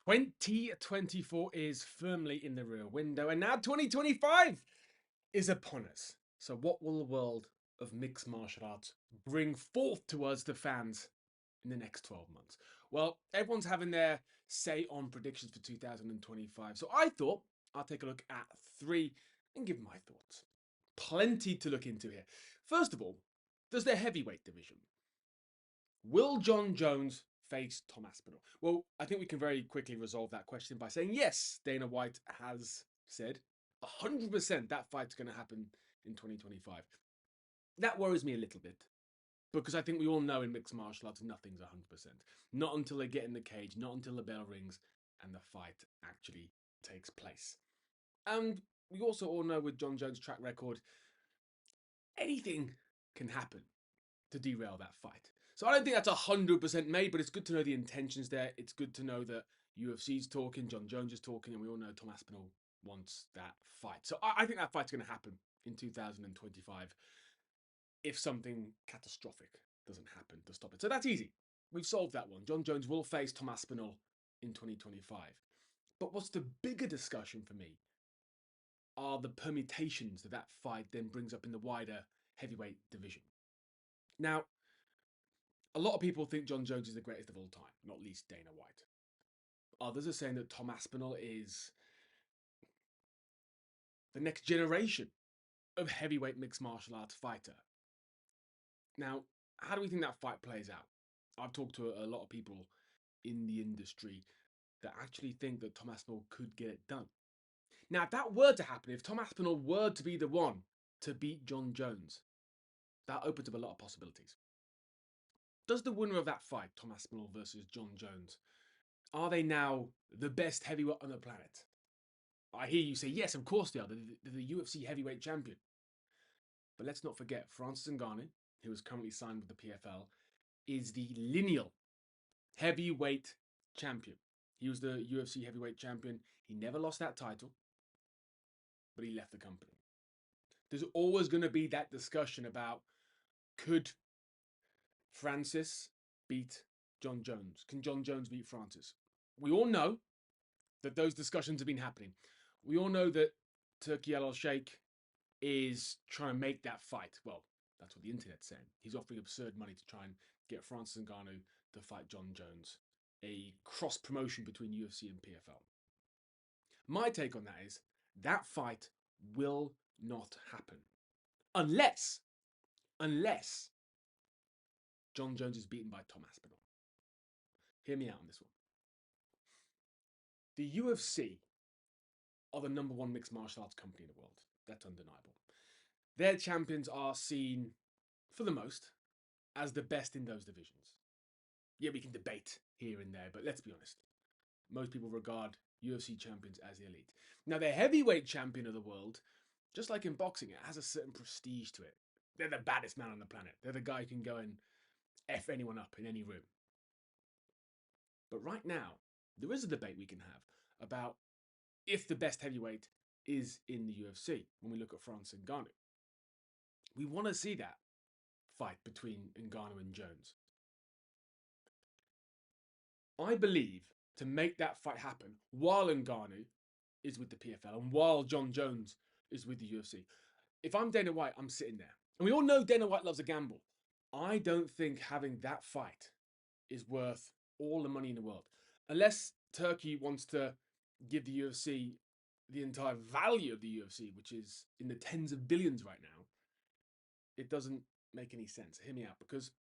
2024 is firmly in the rear window, and now 2025 is upon us. So, what will the world of mixed martial arts bring forth to us, the fans, in the next 12 months? Well, everyone's having their say on predictions for 2025. So, I thought I'll take a look at three and give my thoughts. Plenty to look into here. First of all, there's the heavyweight division. Will John Jones face Tom Aspinall? Well, I think we can very quickly resolve that question by saying yes, Dana White has said 100% that fight's going to happen in 2025. That worries me a little bit because I think we all know in mixed martial arts nothing's 100%. Not until they get in the cage, not until the bell rings and the fight actually takes place. And we also all know with John Jones' track record, anything can happen to derail that fight. So I don't think that's 100% made, but it's good to know the intentions there. It's good to know that UFC's talking, John Jones is talking, and we all know Tom Aspinall wants that fight. So I think that fight's going to happen in 2025 if something catastrophic doesn't happen to stop it. So that's easy. We've solved that one. John Jones will face Tom Aspinall in 2025. But what's the bigger discussion for me are the permutations that that fight then brings up in the wider heavyweight division. Now, a lot of people think John Jones is the greatest of all time, not least Dana White. Others are saying that Tom Aspinall is the next generation of heavyweight mixed martial arts fighter. Now, how do we think that fight plays out? I've talked to a lot of people in the industry that actually think that Tom Aspinall could get it done. Now, if that were to happen, if Tom Aspinall were to be the one to beat John Jones, that opens up a lot of possibilities. Does the winner of that fight, Tom Aspinall versus John Jones, are they now the best heavyweight on the planet? I hear you say, yes, of course they are. They're the UFC heavyweight champion. But let's not forget, Francis Ngannou, who is currently signed with the PFL, is the lineal heavyweight champion. He was the UFC heavyweight champion. He never lost that title, but he left the company. There's always going to be that discussion about, could Francis beat John Jones? Can John Jones beat Francis? We all know that those discussions have been happening. We all know that Turki Al-Sheikh is trying to make that fight. Well, that's what the internet's saying. He's offering absurd money to try and get Francis Ngannou to fight John Jones, a cross promotion between UFC and PFL. My take on that is that fight will not happen unless John Jones is beaten by Tom Aspinall. Hear me out on this one. The UFC are the number one mixed martial arts company in the world. That's undeniable. Their champions are seen, for the most, as the best in those divisions. Yeah, we can debate here and there, but let's be honest. Most people regard UFC champions as the elite. Now, the heavyweight champion of the world, just like in boxing, it has a certain prestige to it. They're the baddest man on the planet. They're the guy who can go and F anyone up in any room. But right now, there is a debate we can have about if the best heavyweight is in the UFC when we look at Francis Ngannou. We want to see that fight between Ngannou and Jones. I believe to make that fight happen while Ngannou is with the PFL and while John Jones is with the UFC. If I'm Dana White, I'm sitting there. And we all know Dana White loves a gamble. I don't think having that fight is worth all the money in the world. Unless Turkey wants to give the UFC the entire value of the UFC, which is in the tens of billions right now, it doesn't make any sense. Hear me out, because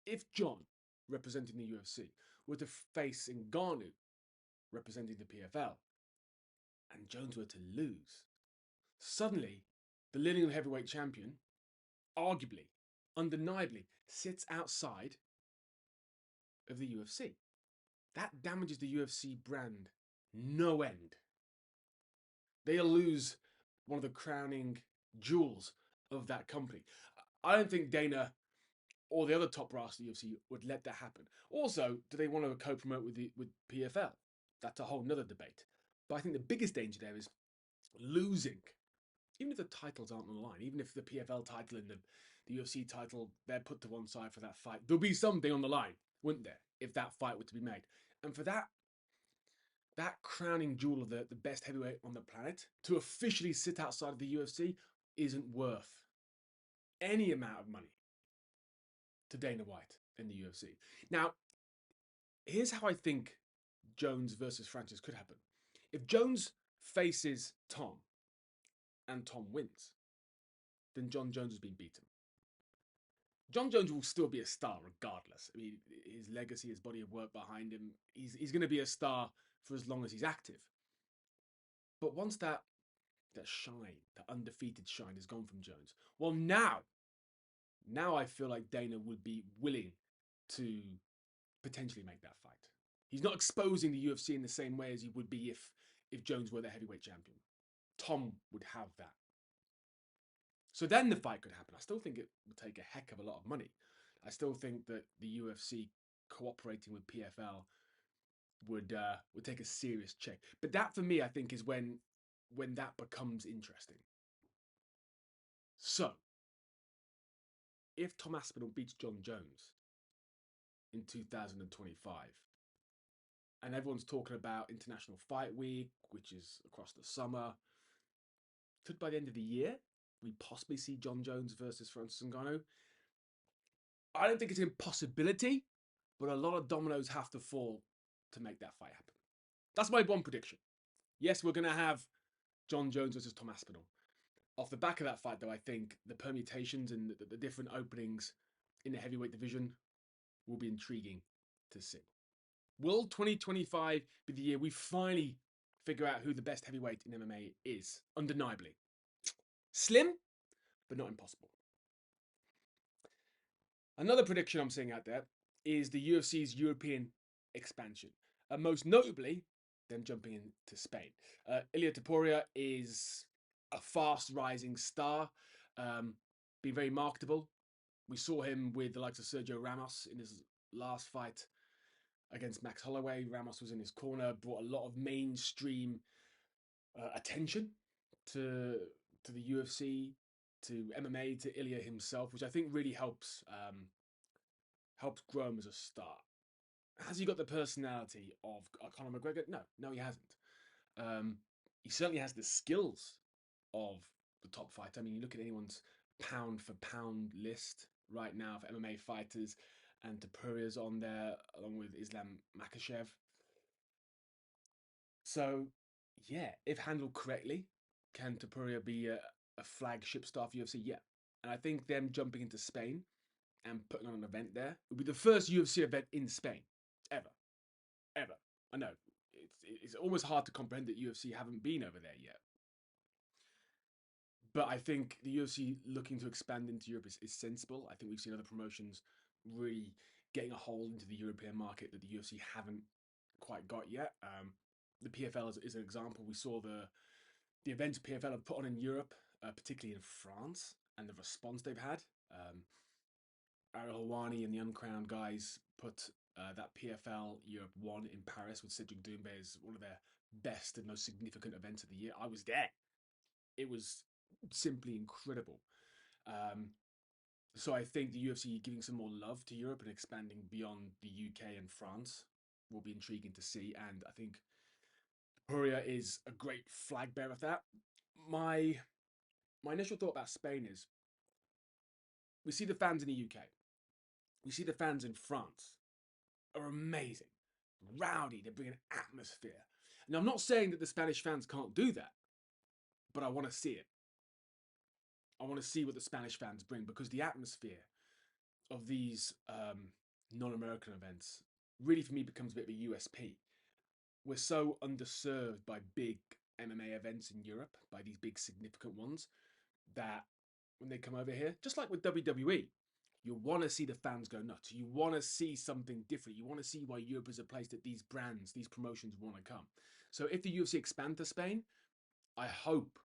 if John, representing the UFC, were to face Ngannou, representing the PFL, and Jones were to lose, suddenly the lineal heavyweight champion, arguably, undeniably, sits outside of the UFC. That damages the UFC brand no end. They'll lose one of the crowning jewels of that company. I don't think Dana or the other top brass of the UFC would let that happen. Also, do they want to co-promote with PFL? That's a whole nother debate. But I think the biggest danger there is losing. Even if the titles aren't on the line, even if the PFL title and the UFC title, they're put to one side for that fight, there'll be something on the line, wouldn't there, if that fight were to be made? And for that that crowning jewel of the best heavyweight on the planet, to officially sit outside of the UFC isn't worth any amount of money to Dana White in the UFC. Now, here's how I think Jones versus Francis could happen. If Jones faces Tom and Tom wins, then John Jones has been beaten. John Jones will still be a star regardless. I mean, his legacy, his body of work behind him, he's going to be a star for as long as he's active. But once that shine, that undefeated shine is gone from Jones, well, now I feel like Dana would be willing to potentially make that fight. He's not exposing the UFC in the same way as he would be if Jones were the heavyweight champion. Tom would have that. So then the fight could happen. I still think it would take a heck of a lot of money. I still think that the UFC cooperating with PFL would take a serious check. But that for me, I think, is when that becomes interesting. So if Tom Aspinall beats John Jones in 2025, and everyone's talking about International Fight Week, which is across the summer, could by the end of the year we possibly see John Jones versus Francis Ngannou? I don't think it's an impossibility, but a lot of dominoes have to fall to make that fight happen. That's my one prediction. Yes, we're going to have John Jones versus Tom Aspinall. Off the back of that fight, though, I think the permutations and the different openings in the heavyweight division will be intriguing to see. Will 2025 be the year we finally figure out who the best heavyweight in MMA is? Undeniably. Slim, but not impossible. Another prediction I'm seeing out there is the UFC's European expansion. Most notably, them jumping into Spain. Ilia Topuria is a fast rising star, being very marketable. We saw him with the likes of Sergio Ramos in his last fight against Max Holloway. Ramos was in his corner, brought a lot of mainstream attention to the UFC, to MMA, to Ilia himself, which I think really helps grow him as a star. Has he got the personality of Conor McGregor? No, he hasn't. He certainly has the skills of the top fighter. I mean, you look at anyone's pound for pound list right now for MMA fighters, and Topuria's on there along with Islam Makhachev. So, yeah, if handled correctly, can Topuria be a flagship star for UFC? Yeah. And I think them jumping into Spain and putting on an event there would be the first UFC event in Spain ever. Ever. I know. It's almost hard to comprehend that UFC haven't been over there yet. But I think the UFC looking to expand into Europe is sensible. I think we've seen other promotions really getting a hold into the European market that the UFC haven't quite got yet. The PFL is an example. We saw the events PFL have put on in Europe, particularly in France, and the response they've had. Ariel Helwani and the Uncrowned guys put that PFL Europe 1 in Paris with Cedric Doumbé as one of their best and most significant events of the year. I was there. It was simply incredible. So I think the UFC giving some more love to Europe and expanding beyond the UK and France will be intriguing to see. And I think Puria is a great flag bearer of that. My initial thought about Spain is we see the fans in the UK. We see the fans in France are amazing, rowdy, they bring an atmosphere. Now, I'm not saying that the Spanish fans can't do that, but I want to see it. I want to see what the Spanish fans bring, because the atmosphere of these non-American events really, for me, becomes a bit of a USP. We're so underserved by big MMA events in Europe, by these big significant ones, that when they come over here, just like with WWE, you want to see the fans go nuts. You want to see something different. You want to see why Europe is a place that these brands, these promotions want to come. So if the UFC expand to Spain, I hope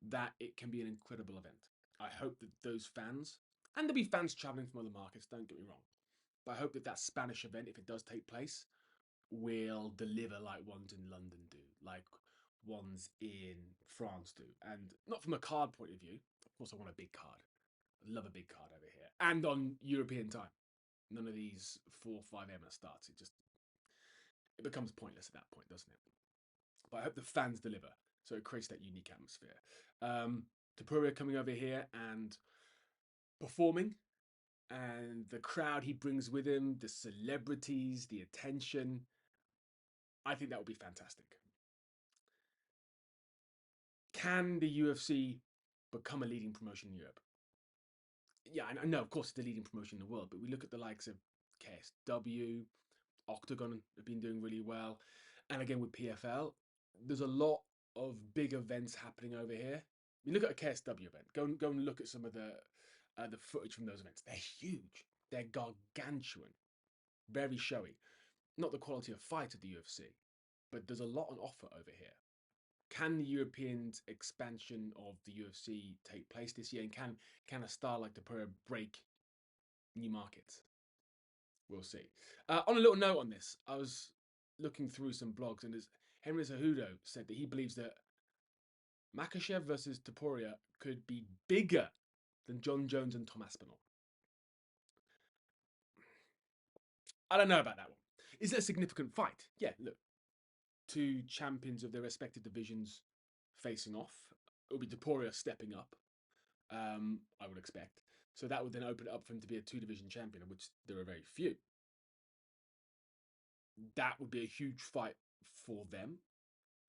that it can be an incredible event. I hope that those fans, and there'll be fans traveling from other markets, don't get me wrong, but I hope that that Spanish event, if it does take place, will deliver like ones in London do, like ones in France do. And not from a card point of view. Of course, I want a big card. I love a big card over here. And on European time. None of these 4 or 5 AM starts. It becomes pointless at that point, doesn't it? but I hope the fans deliver. So it creates that unique atmosphere. Topuria coming over here and performing, and the crowd he brings with him, the celebrities, the attention. I think that would be fantastic. Can the UFC become a leading promotion in Europe? Yeah, I know, of course, it's the leading promotion in the world, but we look at the likes of KSW, Octagon have been doing really well. And again, with PFL, there's a lot of big events happening over here. You look at a KSW event, go and look at some of the footage from those events. They're huge. They're gargantuan. Very showy. Not the quality of fight of the UFC, but there's a lot on offer over here. Can the European expansion of the UFC take place this year? And can a star like Topuria break new markets? We'll see. On a little note on this, I was looking through some blogs, and as Henry Cejudo said that he believes that Makhachev versus Topuria could be bigger than John Jones and Tom Aspinall. I don't know about that one. Is it a significant fight? Yeah, look, two champions of their respective divisions facing off. It'll be Topuria stepping up, I would expect. So that would then open it up for him to be a two-division champion, of which there are very few. That would be a huge fight for them.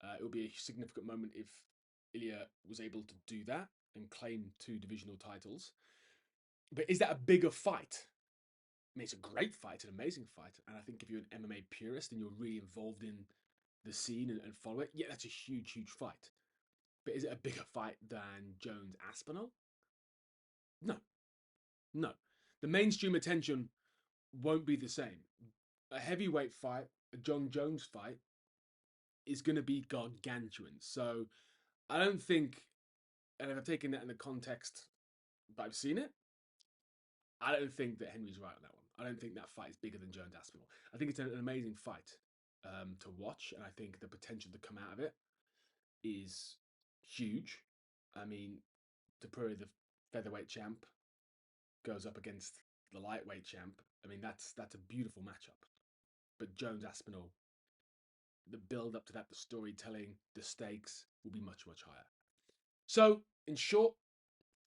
It would be a significant moment if Ilya was able to do that and claim two divisional titles. But is that a bigger fight? I mean, it's a great fight, it's an amazing fight. And I think if you're an MMA purist and you're really involved in the scene and follow it, yeah, that's a huge, huge fight. But is it a bigger fight than Jones Aspinall? No, no. The mainstream attention won't be the same. A heavyweight fight, a John Jones fight, is going to be gargantuan. So I don't think, and if I've taken that in the context that I've seen it, I don't think that Henry's right on that one. I don't think that fight is bigger than Jones Aspinall. I think it's an amazing fight to watch, and I think the potential to come out of it is huge. I mean, Topuria, the featherweight champ, goes up against the lightweight champ. I mean, that's a beautiful matchup. But Jones Aspinall, the build up to that, the storytelling, the stakes will be much, much higher. So, in short,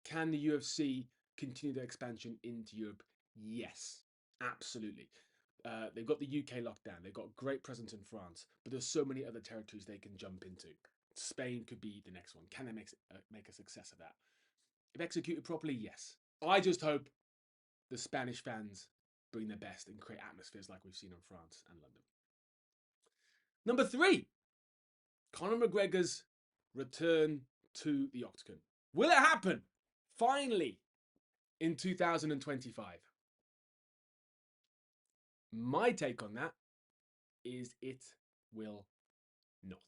can the UFC continue their expansion into Europe? Yes, absolutely. They've got the UK lockdown. They've got great presence in France, but there's so many other territories they can jump into. Spain could be the next one. Can they make a success of that? If executed properly, yes. I just hope the Spanish fans bring their best and create atmospheres like we've seen in France and London. Number 3, Conor McGregor's return to the octagon. Will it happen? Finally, in 2025. My take on that is it will not.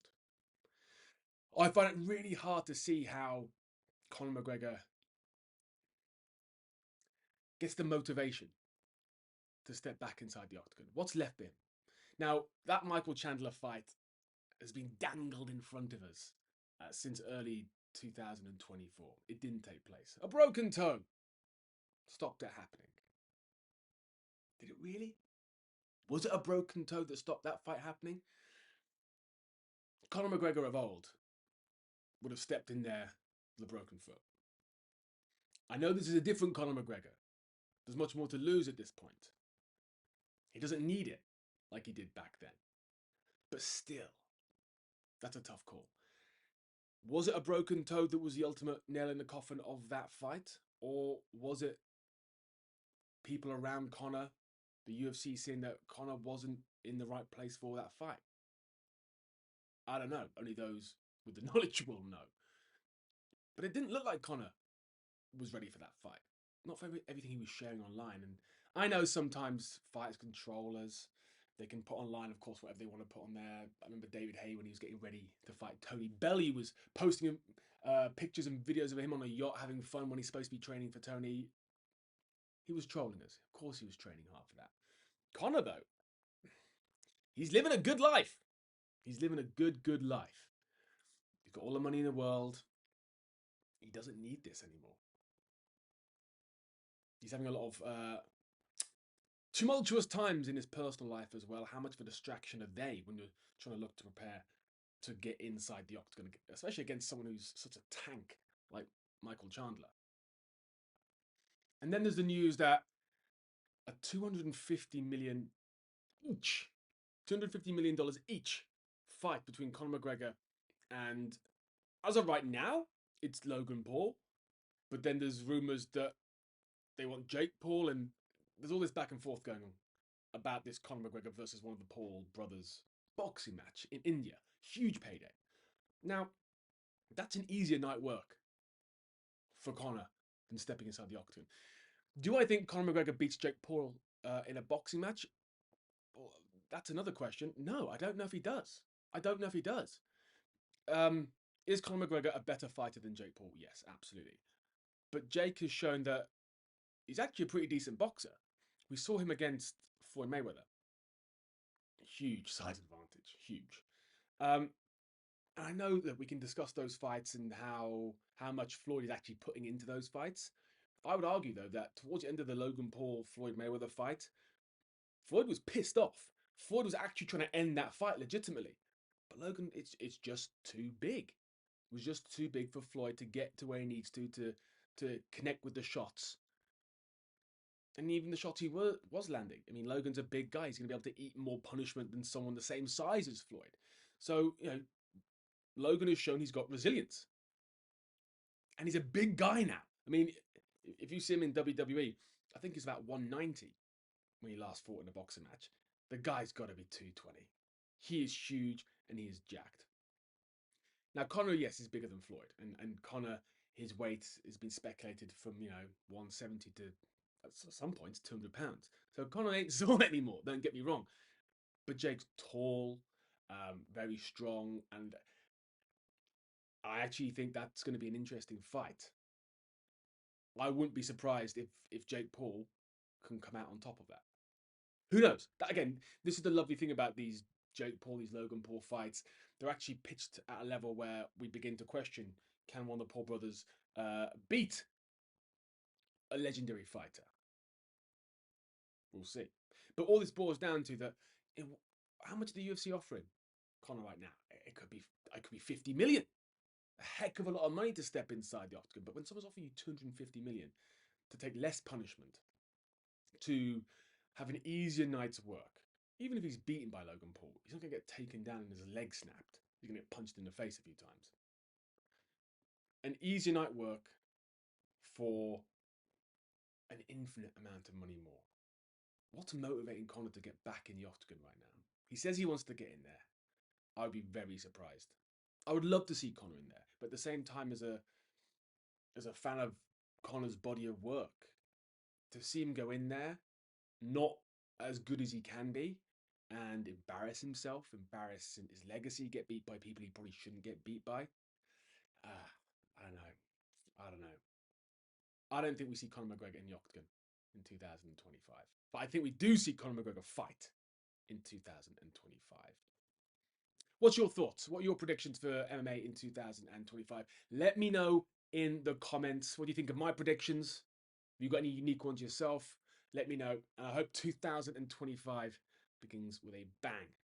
I find it really hard to see how Conor McGregor gets the motivation to step back inside the octagon. What's left of him? Now, that Michael Chandler fight has been dangled in front of us since early 2024. It didn't take place. A broken toe stopped it happening. Did it really? Was it a broken toe that stopped that fight happening? Conor McGregor of old would have stepped in there with a broken foot. I know this is a different Conor McGregor. There's much more to lose at this point. He doesn't need it like he did back then. But still, that's a tough call. Was it a broken toe that was the ultimate nail in the coffin of that fight? Or was it people around Conor, the UFC, saying that Conor wasn't in the right place for that fight? I don't know. Only those with the knowledge will know. But it didn't look like Conor was ready for that fight. Not for everything he was sharing online. And I know sometimes fighters, controllers, they can put online, of course, whatever they want to put on there. I remember David Haye when he was getting ready to fight Tony Bellew was posting pictures and videos of him on a yacht having fun when he's supposed to be training for Tony. He was trolling us. Of course he was training hard for that. Conor, though, he's living a good life. He's living a good life. He's got all the money in the world. He doesn't need this anymore. He's having a lot of tumultuous times in his personal life as well. How much of a distraction are they when you're trying to look to prepare to get inside the octagon, especially against someone who's such a tank like Michael Chandler. And then there's the news that a 250 million each, $250 million each fight between Conor McGregor and, as of right now, it's Logan Paul. But then there's rumors that they want Jake Paul, and there's all this back and forth going on about this Conor McGregor versus one of the Paul brothers boxing match in India. Huge payday. Now, that's an easier night work for Conor than stepping inside the octagon. Do I think Conor McGregor beats Jake Paul in a boxing match? Well, that's another question. No, I don't know if he does. I don't know if he does. Is Conor McGregor a better fighter than Jake Paul? Yes, absolutely. But Jake has shown that he's actually a pretty decent boxer. We saw him against Floyd Mayweather. Huge size advantage. Huge. And I know that we can discuss those fights and how much Floyd is actually putting into those fights. I would argue, though, that towards the end of the Logan Paul Floyd Mayweather fight, Floyd was pissed off. Floyd was actually trying to end that fight legitimately. But Logan, it's just too big. It was just too big for Floyd to get to where he needs to connect with the shots. And even the shots he was landing. I mean, Logan's a big guy. He's going to be able to eat more punishment than someone the same size as Floyd. So, Logan has shown he's got resilience. And he's a big guy now. I mean, if you see him in WWE, I think he's about 190 when he last fought in a boxing match. The guy's got to be 220. He is huge and he is jacked. Now, Conor, yes, is bigger than Floyd. And Conor, his weight has been speculated from, 170 to, at some points, 200 pounds. So Conor ain't small anymore, don't get me wrong. But Jake's tall, very strong, and I actually think that's going to be an interesting fight. I wouldn't be surprised if Jake Paul can come out on top of that. Who knows? That, again, this is the lovely thing about these Jake Paul, these Logan Paul fights. They're actually pitched at a level where we begin to question, can one of the Paul brothers beat a legendary fighter? We'll see. But all this boils down to that. How much are the UFC offering Conor right now? It could be 50 million. A heck of a lot of money to step inside the octagon. But when someone's offering you 250 million to take less punishment, to have an easier night's work, even if he's beaten by Logan Paul, he's not going to get taken down and his leg snapped. He's going to get punched in the face a few times. An easier night work for an infinite amount of money more. What's motivating Conor to get back in the octagon right now? He says he wants to get in there. I would be very surprised. I would love to see Conor in there, but at the same time, as a fan of Conor's body of work, to see him go in there, not as good as he can be, and embarrass himself, embarrass his legacy, get beat by people he probably shouldn't get beat by. I don't know. I don't know. I don't think we see Conor McGregor in the octagon in 2025. But I think we do see Conor McGregor fight in 2025. What's your thoughts? What are your predictions for MMA in 2025? Let me know in the comments. What do you think of my predictions? Have you got any unique ones yourself? Let me know. And I hope 2025 begins with a bang.